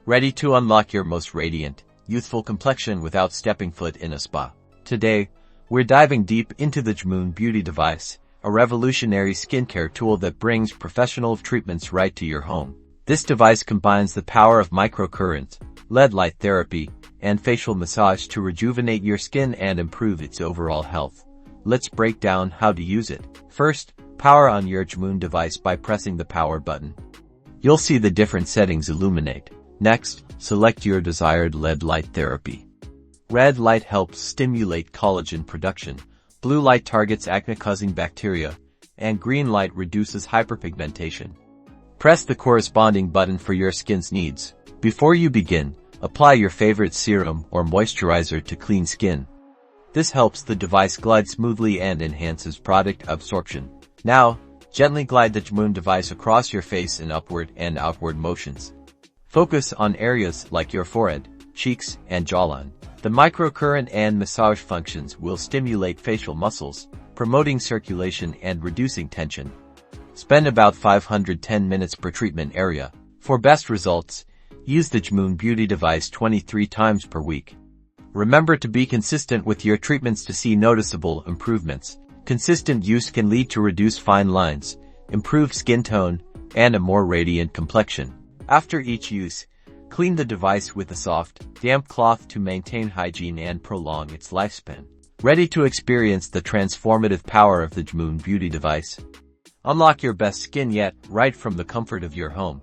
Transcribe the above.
Ready to unlock your most radiant, youthful complexion without stepping foot in a spa. Today, we're diving deep into the Jmoon Beauty Device, a revolutionary skincare tool that brings professional treatments right to your home. This device combines the power of microcurrent, LED light therapy, and facial massage to rejuvenate your skin and improve its overall health. Let's break down how to use it. First, power on your Jmoon device by pressing the power button. You'll see the different settings illuminate. Next, select your desired LED light therapy. Red light helps stimulate collagen production, blue light targets acne-causing bacteria, and green light reduces hyperpigmentation. Press the corresponding button for your skin's needs. Before you begin, apply your favorite serum or moisturizer to clean skin. This helps the device glide smoothly and enhances product absorption. Now, gently glide the Jmoon device across your face in upward and outward motions. Focus on areas like your forehead, cheeks, and jawline. The microcurrent and massage functions will stimulate facial muscles, promoting circulation and reducing tension. Spend about 510 minutes per treatment area. For best results, use the Jmoon Beauty Device 23 times per week. Remember to be consistent with your treatments to see noticeable improvements. Consistent use can lead to reduced fine lines, improved skin tone, and a more radiant complexion. After each use, clean the device with a soft, damp cloth to maintain hygiene and prolong its lifespan. Ready to experience the transformative power of the Jmoon Beauty Device? Unlock your best skin yet, right from the comfort of your home.